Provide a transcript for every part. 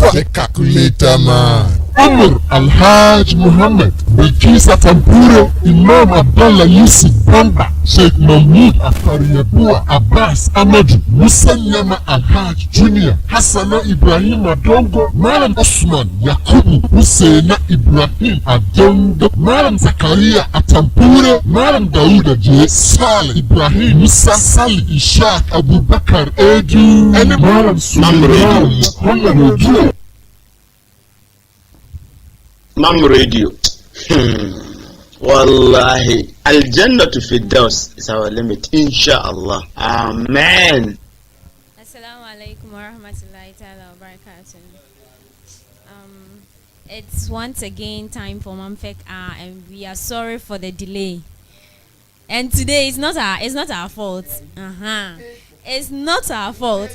Mustafa, the calculator man. Umar Alhaj Muhammad, Bilkisa Tampure, Imam Abdullah Yusuf Bamba, Sheikh Mahmoud Afariabua, Abbas Ahmadu, Musa Nyama Alhaj Jr., Hassana Ibrahim Adongo, Malam Osman Yakubu, Husseina Ibrahim Adongo, Malam Zakaria Atampure, Malam Dauda J. Saleh Ibrahim Musa Salih Ishaq Abubakar Edu, and Malam Suleiman Muhammad Ojo. Mam Radio. Wallahi, Al-Jannah to Firdaus is our limit, inshallah. Amen. Assalamu alaikum wa rahmatullahi ta'ala wa barakatuh. It's once again time for Mamphec, and we are sorry for the delay. And today it's not our fault. It's not our fault.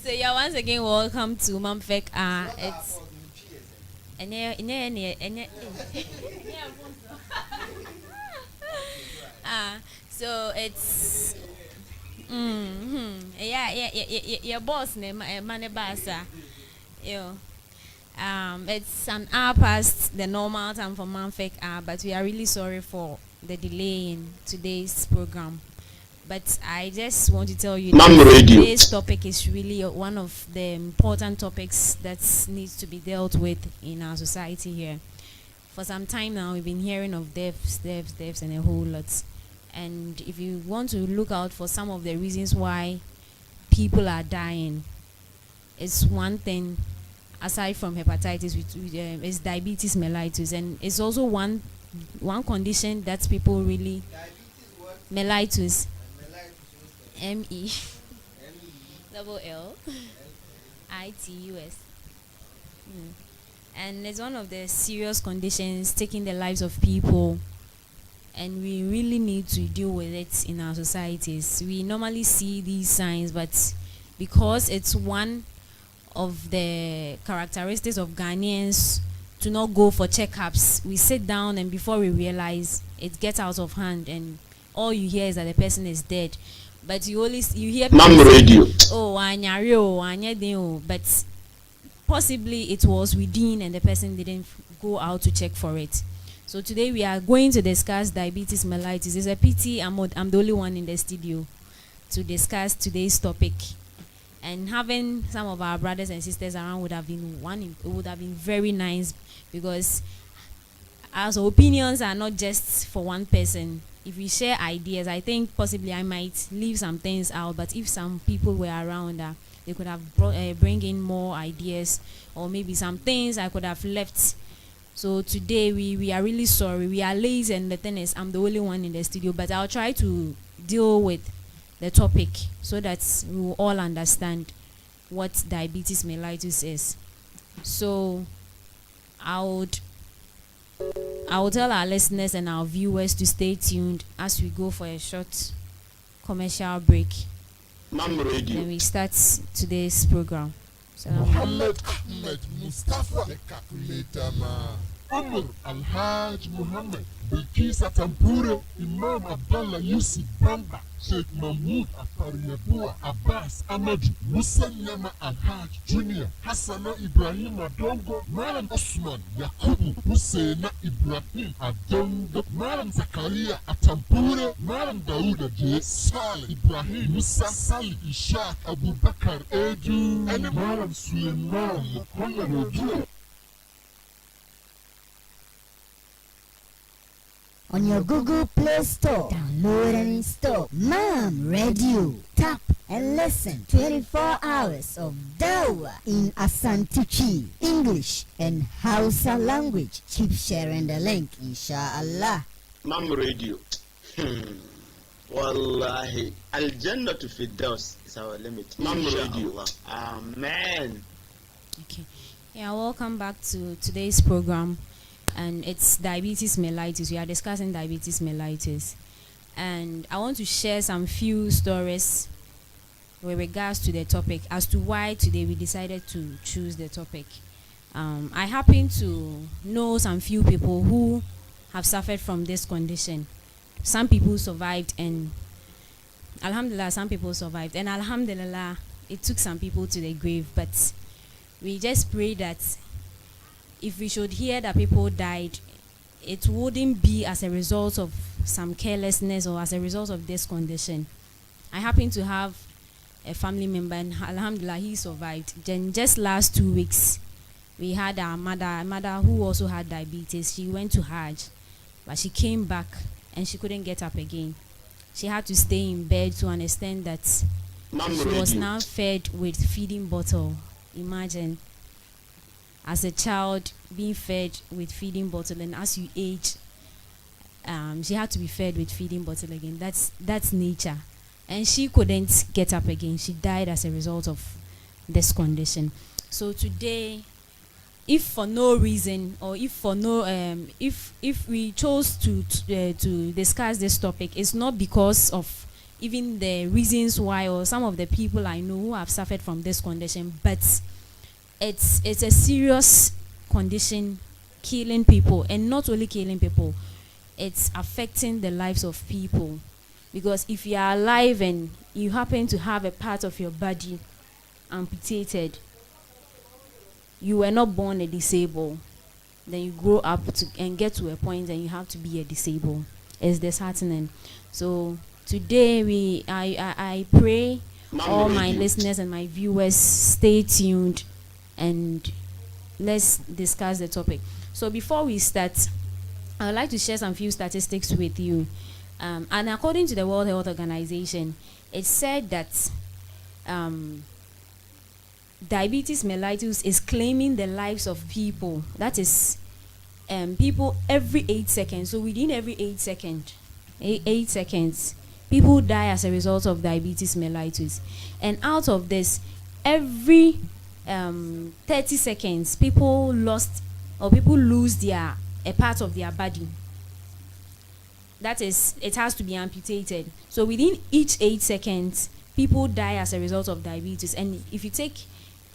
So you're once again welcome to Mamphec. It's so it's your boss name Manebasa. It's an hour past the normal time for Mamphec, but we are really sorry for the delay in today's program. But I just want to tell you that today's topic is really one of the important topics that needs to be dealt with in our society here. For some time now, we've been hearing of deaths, and a whole lot. And if you want to look out for some of the reasons why people are dying, it's one thing, aside from hepatitis, is diabetes mellitus. And it's also one condition that people really... Mellitus. MELLITUS. And it's one of the serious conditions taking the lives of people, and we really need to deal with it in our societies. We normally see these signs, but because it's one of the characteristics of Ghanaians to not go for checkups, we sit down and before we realize it gets out of hand, and all you hear is that the person is dead. But you hear Mam Radio. But possibly it was within and the person didn't go out to check for it. So today we are going to discuss diabetes mellitus. It's a pity I'm the only one in the studio to discuss today's topic. And having some of our brothers and sisters around would have been very nice, because our opinions are not just for one person. If we share ideas, I think possibly I might leave some things out, but if some people were around, they could have bring in more ideas, or maybe some things I could have left. So today we are really sorry. We are lazy, and the thing is I'm the only one in the studio, but I'll try to deal with the topic so that we will all understand what diabetes mellitus is. So I would tell our listeners and our viewers to stay tuned as we go for a short commercial break. Then we start today's program. Muhammad Ahmed Mustafa, the calculator man. Umar Alhaj Muhammad, Bilkisa Tampure, Imam Abdullah Yusuf Bamba, Sheikh Mahmoud Afariabua, Abbas Ahmadu, Musa Nyama Alhaj Jr., Hassana Ibrahim Adongo, Malam Osman Yakubu, Husseina Ibrahim Adongo, Malam Zakaria Atampure, Malam Dauda J. Saleh Ibrahim Musa Salih Ishaq Abubakar Edu, and Malam Suleiman Muhammad Ojo. On your Google Play Store, download and install Mam Radio. Tap and listen 24 hours of DAWAH in Asantichi, English and Hausa language. Keep sharing the link, inshallah. Mam Radio. Wallahi, Al-Jannah to Firdaus is our limit. Mam Radio. Amen. Okay. Yeah, welcome back to today's program. And it's diabetes mellitus. We are discussing diabetes mellitus, and I want to share some few stories with regards to the topic as to why today we decided to choose the topic. I happen to know some few people who have suffered from this condition. Some people survived, and alhamdulillah, some people survived, and alhamdulillah, it took some people to the grave, but we just pray that if we should hear that people died, it wouldn't be as a result of some carelessness or as a result of this condition. I happen to have a family member, and alhamdulillah, he survived. Then just last 2 weeks, we had our mother who also had diabetes. She went to Hajj, but she came back and she couldn't get up again. She had to stay in bed to understand that she was now fed with feeding bottle. Imagine, as a child being fed with feeding bottle, and as you age, she had to be fed with feeding bottle again. That's nature, and she couldn't get up again. She died as a result of this condition. So today, if for no reason, or if for no if we chose to discuss this topic, it's not because of even the reasons why, or some of the people I know who have suffered from this condition, but it's a serious condition, killing people, and not only killing people, it's affecting the lives of people. Because if you are alive and you happen to have a part of your body amputated, you were not born a disabled, then you grow up and get to a point and you have to be a disabled. It's disheartening. So today I pray all my listeners and my viewers stay tuned, and let's discuss the topic. So before we start, I would like to share some few statistics with you. And according to the World Health Organization, it said that diabetes mellitus is claiming the lives of people. That is, people every 8 seconds. So within every 8 seconds, people die as a result of diabetes mellitus. And out of this, every 30 seconds, people lose a part of their body. That is, it has to be amputated. So within each 8 seconds, people die as a result of diabetes. And if you take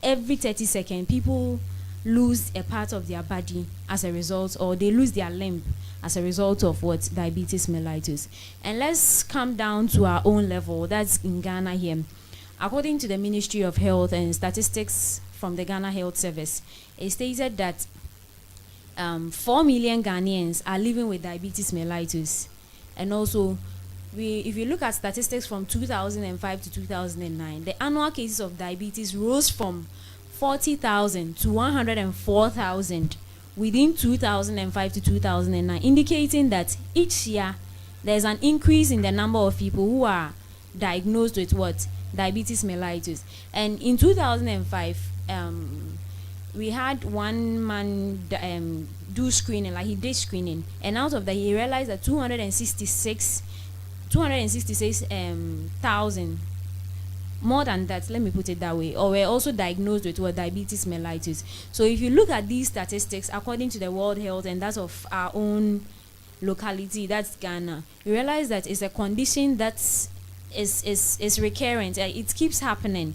every 30 seconds, people lose a part of their body as a result, or they lose their limb as a result of what? Diabetes mellitus. And let's come down to our own level. That's in Ghana here. According to the Ministry of Health and Statistics from the Ghana Health Service, it stated that 4 million Ghanaians are living with diabetes mellitus. And also, if you look at statistics from 2005 to 2009, the annual cases of diabetes rose from 40,000 to 104,000 within 2005 to 2009, indicating that each year there's an increase in the number of people who are diagnosed with what? Diabetes mellitus. And in 2005, we had one man do screening, like he did screening, and out of that he realized that 266,000, more than that, let me put it that way, or were also diagnosed with what? Diabetes mellitus. So if you look at these statistics according to the World Health and that of our own locality, that's Ghana, you realize that it's a condition that is recurrent. It keeps happening.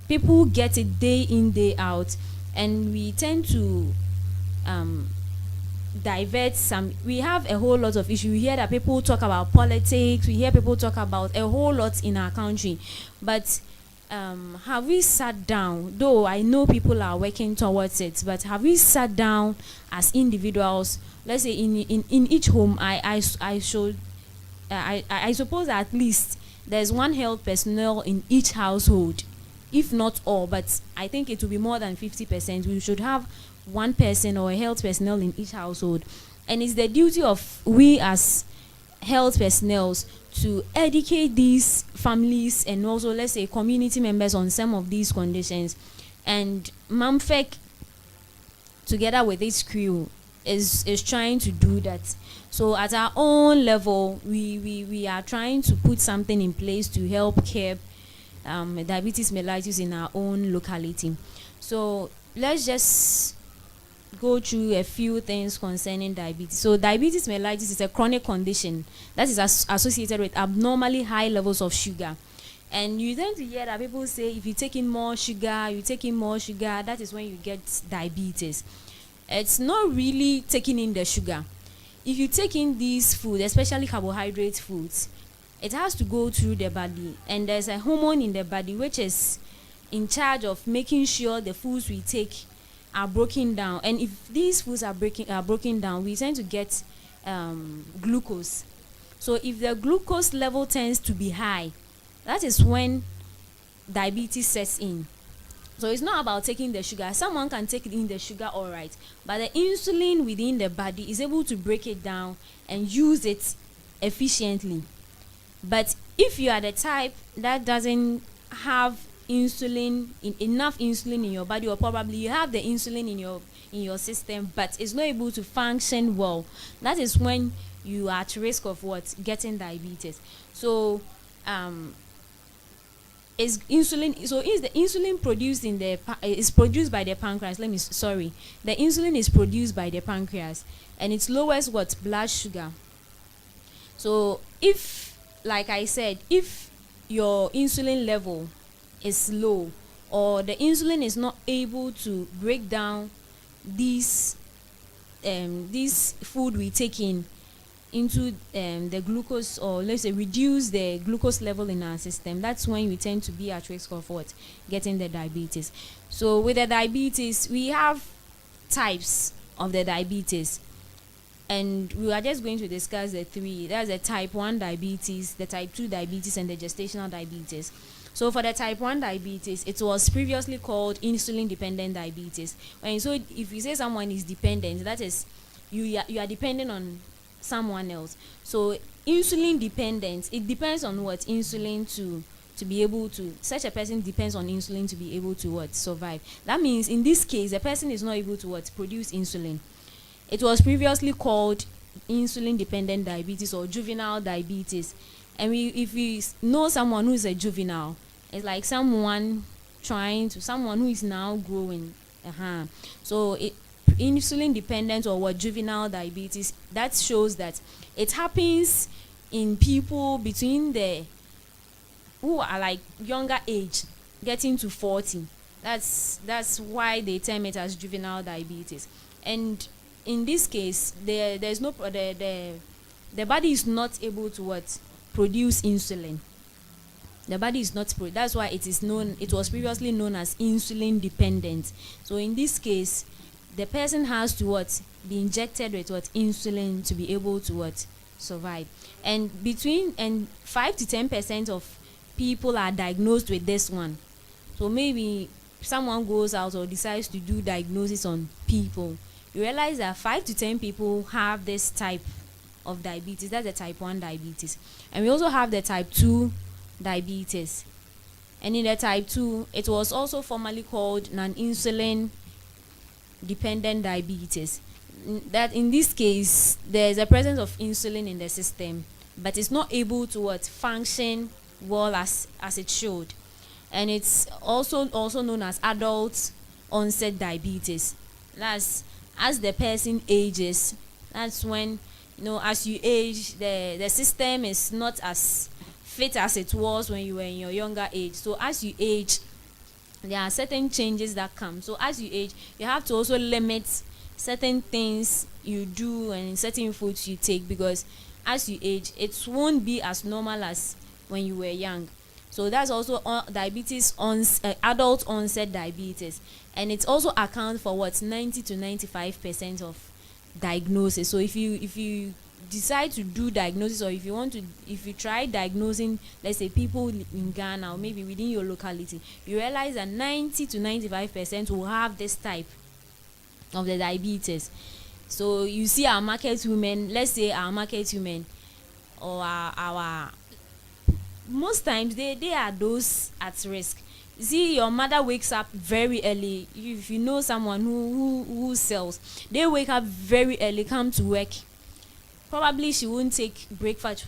People get it day in, day out, and we tend to divert some. We have a whole lot of issues. We hear that people talk about politics. We hear people talk about a whole lot in our country. But have we sat down, though I know people are working towards it, but have we sat down as individuals? Let's say in each home, I suppose at least there's one health personnel in each household, if not all, but I think it will be more than 50%. We should have one person or a health personnel in each household. And it's the duty of we as health personnel to educate these families and also, let's say, community members on some of these conditions. And Mamphec, together with its crew, is trying to do that. So at our own level, we are trying to put something in place to help curb diabetes mellitus in our own locality. So let's just go through a few things concerning diabetes. So diabetes mellitus is a chronic condition that is associated with abnormally high levels of sugar. And you tend to hear that people say if you take in more sugar, that is when you get diabetes. It's not really taking in the sugar. If you take in these foods, especially carbohydrate foods, it has to go through the body, and there's a hormone in the body which is in charge of making sure the foods we take are broken down. And if these foods are broken down, we tend to get glucose. So if the glucose level tends to be high, that is when diabetes sets in. So it's not about taking the sugar. Someone can take in the sugar all right, but the insulin within the body is able to break it down and use it efficiently. But if you are the type that doesn't have enough insulin in your body, or probably you have the insulin in your system but it's not able to function well, that is when you are at risk of what? Getting diabetes. So is the insulin produced is produced by the pancreas. The insulin is produced by the pancreas and it lowers what? Blood sugar. So if, like I said, if your insulin level is low, or the insulin is not able to break down this food we take in into the glucose, or let's say reduce the glucose level in our system, that's when we tend to be at risk of what? Getting the diabetes. So with the diabetes, we have types of the diabetes, and we are just going to discuss the three. That's the type 1 diabetes, the type 2 diabetes, and the gestational diabetes. So for the type 1 diabetes, it was previously called insulin dependent diabetes. And so if you say someone is dependent, that is you are dependent on someone else. So insulin dependence, it depends on what? Insulin to be able to, such a person depends on insulin to be able to what? Survive. That means in this case the person is not able to what? Produce insulin. It was previously called insulin dependent diabetes or juvenile diabetes. And if we know someone who is a juvenile, it's like someone who is now growing. So insulin dependent or what? Juvenile diabetes, that shows that it happens in people between who are like younger age, getting to 40. That's why they term it as juvenile diabetes. And in this case, there's no the body is not able to what? Produce insulin. The body is not that's why it was previously known as insulin dependent. So in this case, the person has to what? Be injected with what? Insulin to be able to what? Survive. And 5 to 10% of people are diagnosed with this one. So maybe someone goes out or decides to do diagnosis on people, you realize that 5 to 10 people have this type of diabetes. That's the type 1 diabetes. And we also have the type 2 diabetes. And in the type 2, it was also formerly called non-insulin dependent diabetes. That in this case, there's a presence of insulin in the system, but it's not able to what? Function well as it should. And it's also known as adult onset diabetes. That's as the person ages, that's when, as you age, the system is not as fit as it was when you were in your younger age. So as you age, there are certain changes that come. So as you age, you have to also limit certain things you do and certain foods you take, because as you age, it won't be as normal as when you were young. So that's also diabetes adult onset diabetes, and it also accounts for what? 90 to 95% of diagnosis. So if you decide to do diagnosis, or if you try diagnosing, let's say, people in Ghana or maybe within your locality, you realize that 90 to 95% will have this type of the diabetes. So you see our market women, let's say our market women, or our most times they are those at risk. See, your mother wakes up very early. If you know someone who sells, they wake up very early, come to work. Probably she won't take breakfast,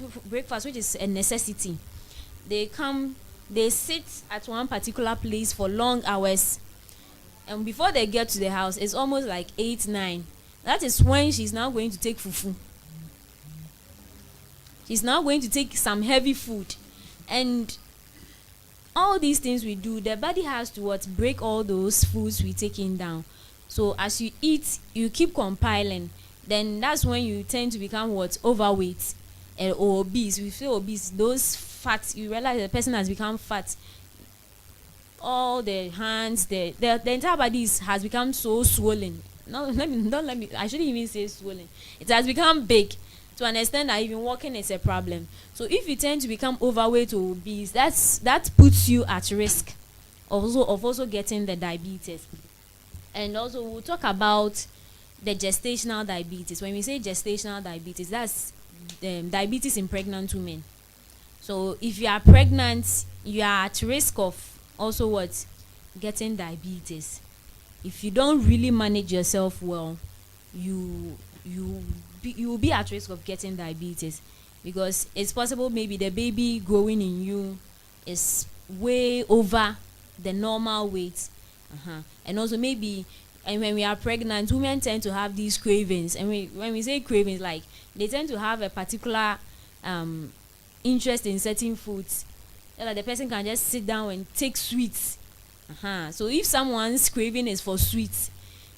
which is a necessity. They sit at one particular place for long hours, and before they get to the house, it's almost like 8, 9. That is when she's now going to take fufu. She's now going to take some heavy food. And all these things we do, the body has to what? Break all those foods we taking down. So as you eat, you keep compiling. Then that's when you tend to become what? Overweight or obese. We feel obese. Those fats, you realize the person has become fat. all the hands, the entire body has become so swollen. No, don't let me. I shouldn't even say swollen. It has become big to an extent that even walking is a problem. So if you tend to become overweight or obese, that puts you at risk of also getting the diabetes. And also we'll talk about the gestational diabetes. When we say gestational diabetes, that's diabetes in pregnant women. So if you are pregnant, you are at risk of also what? Getting diabetes. If you don't really manage yourself well, you will be at risk of getting diabetes, because it's possible maybe the baby growing in you is way over the normal weight. And also maybe, and when we are pregnant, women tend to have these cravings. And when we say cravings, like they tend to have a particular interest in certain foods. Like the person can just sit down and take sweets. So if someone's craving is for sweets,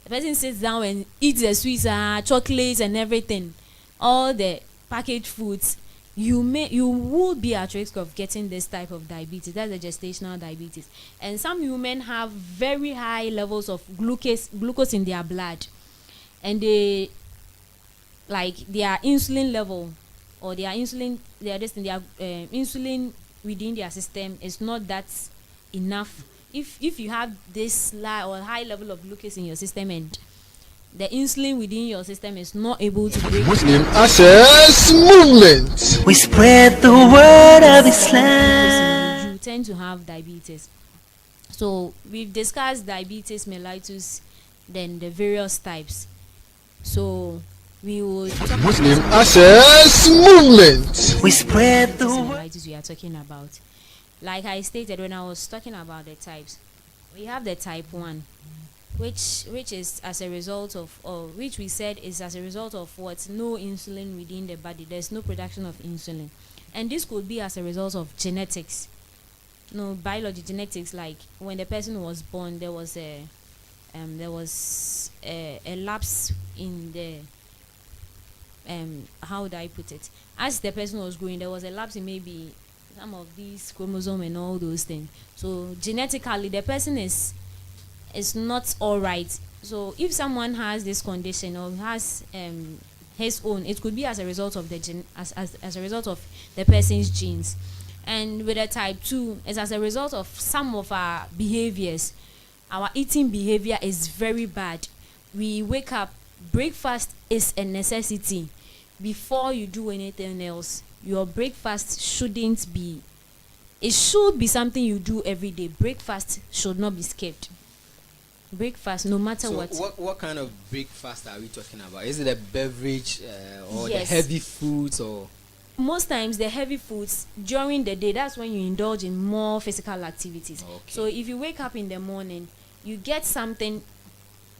the person sits down and eats the sweets, chocolates and everything, all the packaged foods, you will be at risk of getting this type of diabetes. That's the gestational diabetes. And some women have very high levels of glucose in their blood, and their insulin level, or their insulin within their system is not that enough. If you have this high level of glucose in your system, and the insulin within your system is not able to break Muslim Access Movement. We spread the word of Islam. You tend to have diabetes. So we've discussed diabetes mellitus, then the various types. So we will talk Muslim Access Movement. We spread the word. Mellitus we are talking about. Like I stated when I was talking about the types, we have the type 1, which is as a result of, or which we said is as a result of what? No insulin within the body. There's no production of insulin, and this could be as a result of genetics. No, biology, genetics. Like when the person was born, there was a lapse in the how would I put it? As the person was growing, there was a lapse in maybe some of these chromosomes and all those things. So genetically, the person is not all right. So if someone has this condition or has his own, it could be as a result of the as a result of the person's genes. And with a type 2, it's as a result of some of our behaviors. Our eating behavior is very bad. We wake up, breakfast is a necessity. Before you do anything else, your breakfast shouldn't be, it should be something you do every day. Breakfast should not be skipped. Breakfast, no matter what. What kind of breakfast are we talking about? Is it a beverage or Yes. the heavy foods, or? Most times the heavy foods during the day, that's when you indulge in more physical activities. Okay. So if you wake up in the morning, you get something.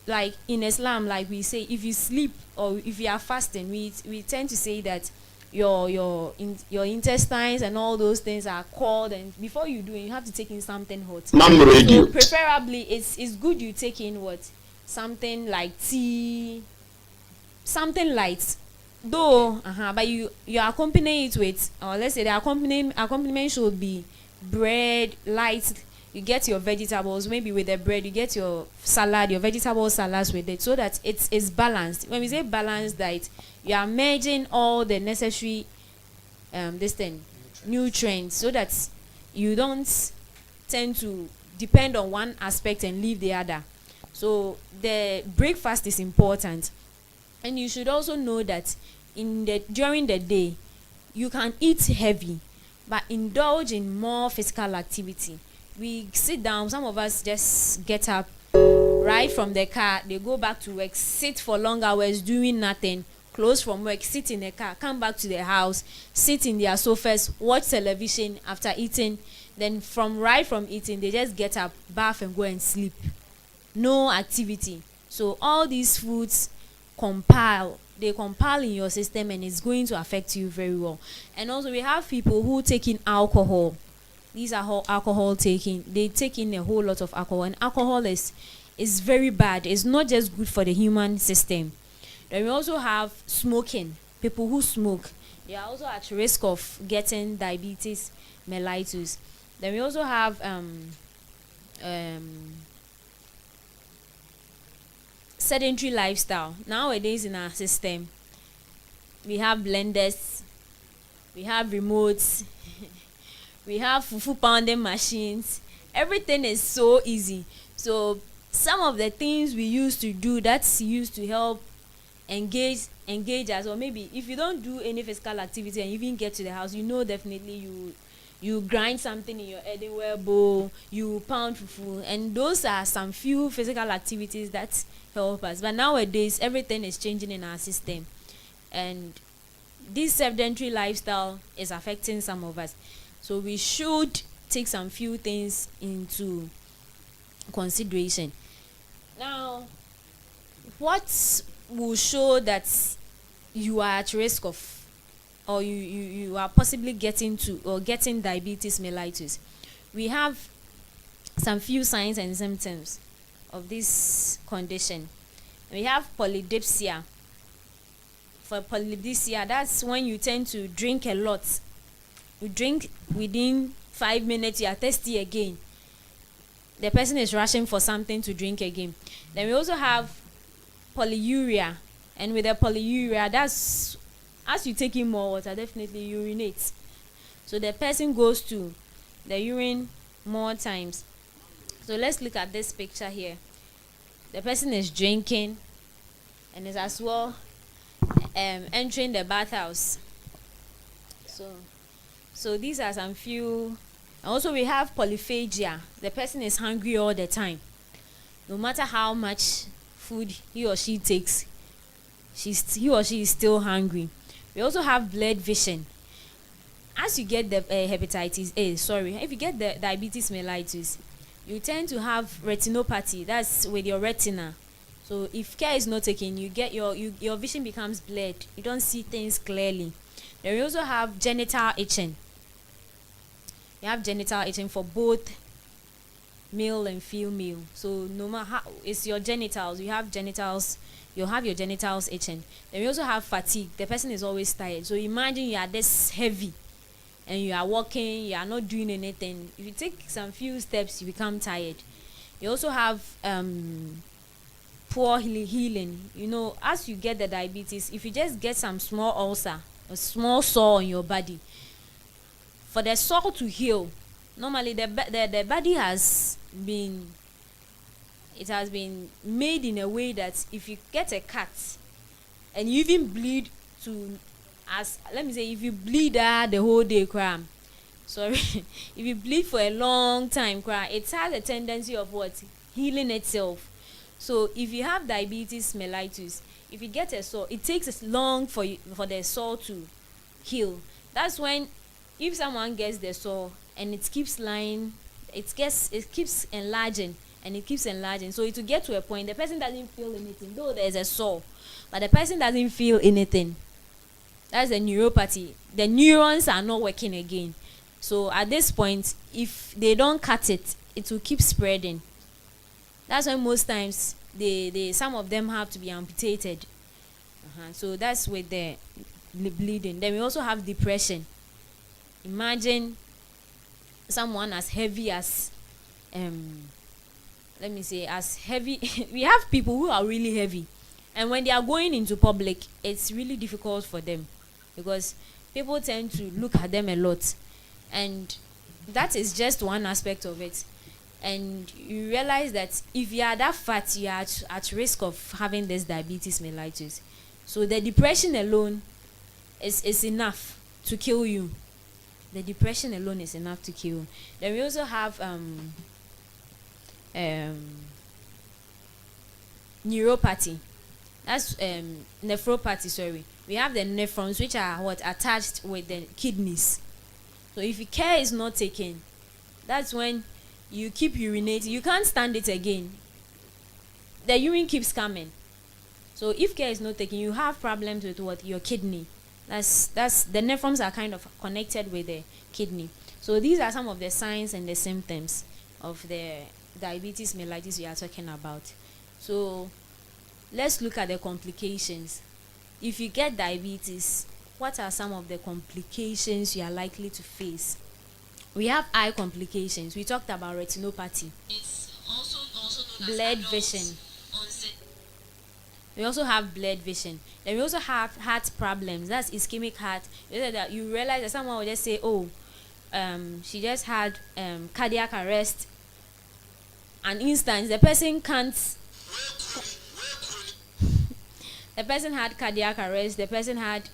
Like in Islam, like we say, if you sleep or if you are fasting, we tend to say that your intestines and all those things are cold, and before you do it, you have to take in something hot. So preferably, it's good you take in what? Something like tea, something light. Though, but you accompany it with, or let's say the accompaniment should be bread, light. You get your vegetables, maybe with the bread, you get your salad, your vegetable salads with it, so that it's balanced. When we say balanced diet, you are merging all the necessary nutrients, so that you don't tend to depend on one aspect and leave the other. So the breakfast is important, and you should also know that during the day, you can eat heavy, but indulge in more physical activity. We sit down, some of us just get up, ride from the car, they go back to work, sit for long hours doing nothing, close from work, sit in the car, come back to the house, sit in their sofas, watch television after eating. Then from eating, they just get up, bath and go and sleep. No activity. So all these foods compile in your system, and it's going to affect you very well. And also we have people who take in alcohol. These are alcohol taking. They take in a whole lot of alcohol, and alcohol is very bad. It's not just good for the human system. Then we also have smoking. People who smoke, they are also at risk of getting diabetes mellitus. Then we also have sedentary lifestyle. Nowadays in our system, we have blenders, we have remotes, we have fufu pounding machines. Everything is so easy. So some of the things we used to do that's used to help engage us, or maybe if you don't do any physical activity and you even get to the house, definitely you grind something in your earthenware bowl, you pound fufu, and those are some few physical activities that help us. But nowadays everything is changing in our system, and this sedentary lifestyle is affecting some of us. So we should take some few things into consideration. Now, what will show that you are at risk of, or you are possibly getting diabetes mellitus? We have some few signs and symptoms of this condition. We have polydipsia. For polydipsia, that's when you tend to drink a lot. You drink within 5 minutes, you are thirsty again. The person is rushing for something to drink again. Then we also have polyuria, and with the polyuria, that's as you take in more water, definitely urinate. So the person goes to the urine more times. So let's look at this picture here. The person is drinking and is as well entering the bathhouse. So these are some few. And also we have polyphagia. The person is hungry all the time. No matter how much food he or she takes, he or she is still hungry. We also have blurred vision. As you get the if you get the diabetes mellitus, you tend to have retinopathy. That's with your retina. So if care is not taken, you get your vision becomes blurred. You don't see things clearly. Then we also have genital itching. You have genital itching for both male and female. So no matter how it's your genitals, you'll have your genitals itching. Then we also have fatigue. The person is always tired. So imagine you are this heavy and you are walking, you are not doing anything. If you take some few steps, you become tired. You also have poor healing. As you get the diabetes, if you just get some small ulcer, a small sore on your body, for the sore to heal, normally the body has been made in a way that if you get a cut and you even bleed if you bleed the whole day, if you bleed for a long time, it has a tendency of healing itself. So if you have diabetes mellitus, if you get a sore, it takes long for the sore to heal. That's when, if someone gets the sore and it keeps lying, it keeps enlarging and it keeps enlarging. So it will get to a point the person doesn't feel anything, though there's a sore, but the person doesn't feel anything. That's the neuropathy. The neurons are not working again. So at this point, if they don't cut it, it will keep spreading. That's why most times some of them have to be amputated. So that's with the bleeding. Then we also have depression. Imagine someone as heavy as as heavy. We have people who are really heavy, and when they are going into public, it's really difficult for them because people tend to look at them a lot, and that is just one aspect of it. And you realize that if you are that fat, you are at risk of having this diabetes mellitus. So the depression alone is enough to kill you. The depression alone is enough to kill. Then we also have neuropathy. That's nephropathy. Sorry, we have the nephrons, which are attached with the kidneys. So if your care is not taken, that's when you keep urinating. You can't stand it again. The urine keeps coming. So if care is not taken, you have problems with your kidney. That's the nephrons are kind of connected with the kidney. So these are some of the signs and the symptoms of the diabetes mellitus we are talking about. So let's look at the complications. If you get diabetes, what are some of the complications you are likely to face? We have eye complications. We talked about retinopathy, blurred vision. We also have blurred vision. Then we also have heart problems. That's ischemic heart. You realize that someone will just say, "Oh, she just had cardiac arrest." An instant, the person can't. The person had cardiac arrest. The person had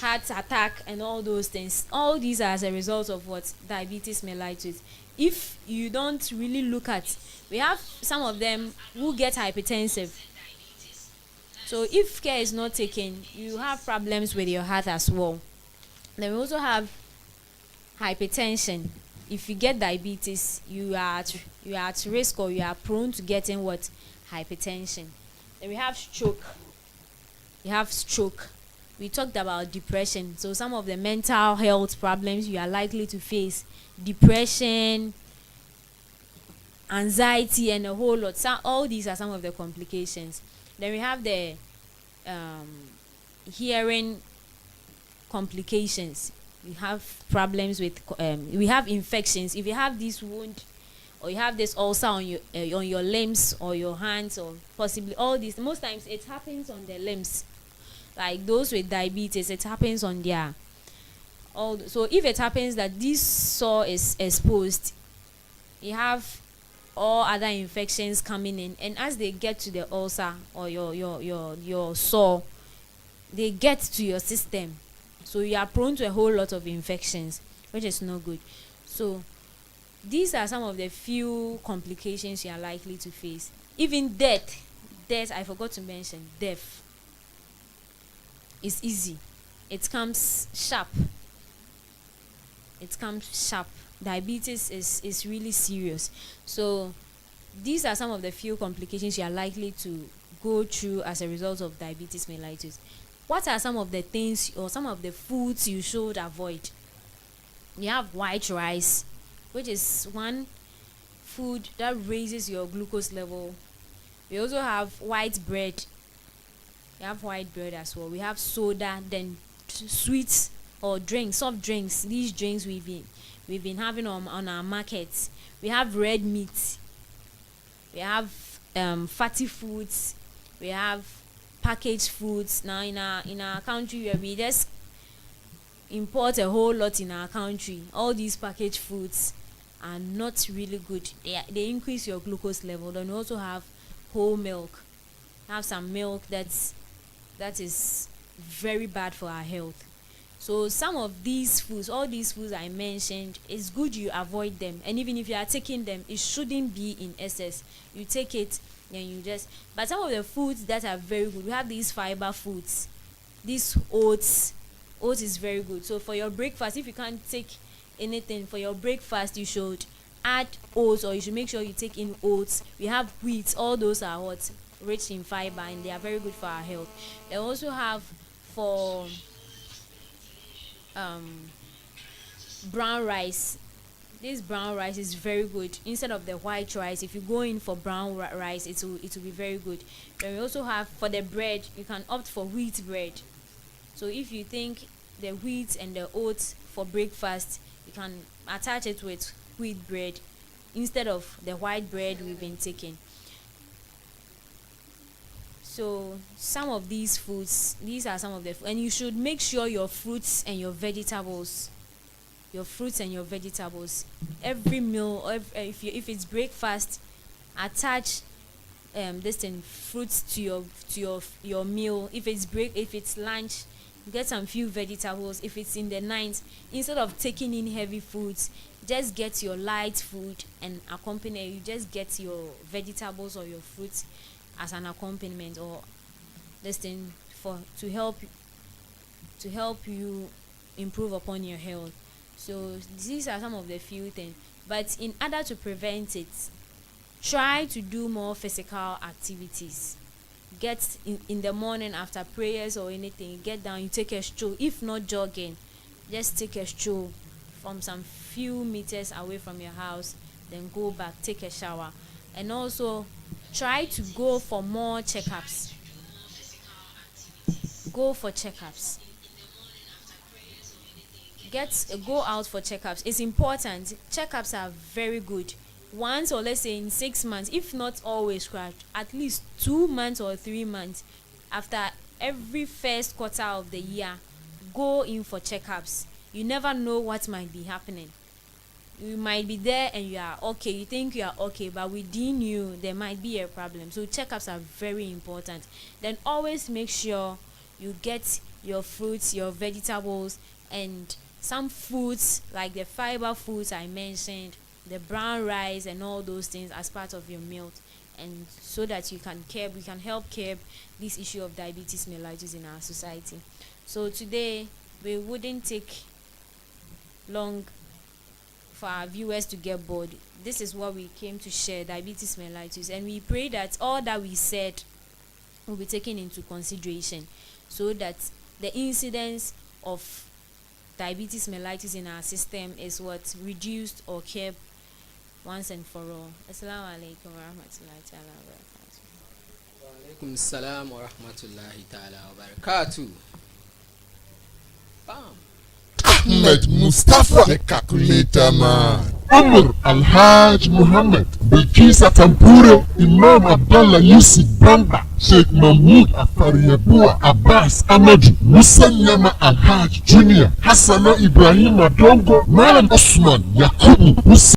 heart attack and all those things. All these are as a result of what? Diabetes mellitus. If you don't really look at, we have some of them who get hypertensive. So if care is not taken, you have problems with your heart as well. Then we also have hypertension. If you get diabetes, you are at risk, or you are prone to getting what? Hypertension. Then we have stroke. You have stroke. We talked about depression. So some of the mental health problems you are likely to face: depression, anxiety, and a whole lot. So all these are some of the complications. Then we have the hearing complications. We have problems with we have infections. If you have this wound, or you have this ulcer on your limbs or your hands, or possibly all these, most times it happens on the limbs. Like those with diabetes, it happens on their so if it happens that this sore is exposed, you have all other infections coming in, and as they get to the ulcer or your sore, they get to your system, so you are prone to a whole lot of infections, which is not good. So these are some of the few complications you are likely to face. Even death, I forgot to mention, death is easy. It comes sharp. Diabetes is really serious. So these are some of the few complications you are likely to go through as a result of diabetes mellitus. What are some of the things or some of the foods you should avoid? You have white rice, which is one food that raises your glucose level. We also have white bread. We have white bread as well. We have soda, then sweets or drinks, soft drinks. These drinks we've been having on our markets. We have red meat. We have fatty foods. We have packaged foods. Now in our country, where we just import a whole lot in our country, all these packaged foods are not really good. They increase your glucose level. Then we also have whole milk. Have some milk that is very bad for our health. So some of these foods, all these foods I mentioned, it's good you avoid them. And even if you are taking them, it shouldn't be in excess. You take it and you just. But some of the foods that are very good, we have these fiber foods, these oats. Oats is very good. So for your breakfast, if you can't take anything for your breakfast, you should add oats, or you should make sure you take in oats. We have wheat. All those are what? Rich in fiber, and they are very good for our health. They also have for brown rice. This brown rice is very good instead of the white rice. If you go in for brown rice, it will be very good. Then we also have for the bread, you can opt for wheat bread. So if you think the wheat and the oats for breakfast, you can attach it with wheat bread instead of the white bread we've been taking. So some of these foods, these are some of the, and you should make sure your fruits and your vegetables, every meal, or if it's breakfast, attach this thing, fruits to your meal. If it's lunch, get some few vegetables. If it's in the night, instead of taking in heavy foods, just get your light food and accompany. You just get your vegetables or your fruits as an accompaniment, or this thing to help you improve upon your health. So these are some of the few things. But in order to prevent it, try to do more physical activities. Get in the morning after prayers or anything, get down, you take a stroll. If not jogging, just take a stroll from some few meters away from your house, then go back, take a shower. And also try to go for more checkups. go out for checkups. It's important. Checkups are very good. Once, or let's say in 6 months, if not always scratched, at least 2 months or 3 months after every first quarter of the year, go in for checkups. You never know what might be happening. You might be there and you are okay, you think you are okay, but within you there might be a problem. So checkups are very important. Then always make sure you get your fruits, your vegetables, and some foods like the fiber foods I mentioned, the brown rice and all those things as part of your meal, and so that we can help curb this issue of diabetes mellitus in our society. So today we wouldn't take long for our viewers to get bored. This is what we came to share, diabetes mellitus, and we pray that all that we said will be taken into consideration so that the incidence of diabetes mellitus in our system is what reduced or kept once and for all. Assalamu alaikum wa rahmatullahi ta'ala wa barakatuh. Wa alaikum assalam wa rahmatullahi ta'ala wa barakatuh. Bam. Ahmed Mustafa, the calculator man. Umar Alhaj Muhammad, Bilkisa Tampure, Imam Abdullah Yusuf Bamba, Sheikh Mahmoud Afariabua Abbas Ahmadu, Musa Nyama Alhaj Jr., Hassana Ibrahim Adongo, Malam Osman Yakubu Musa.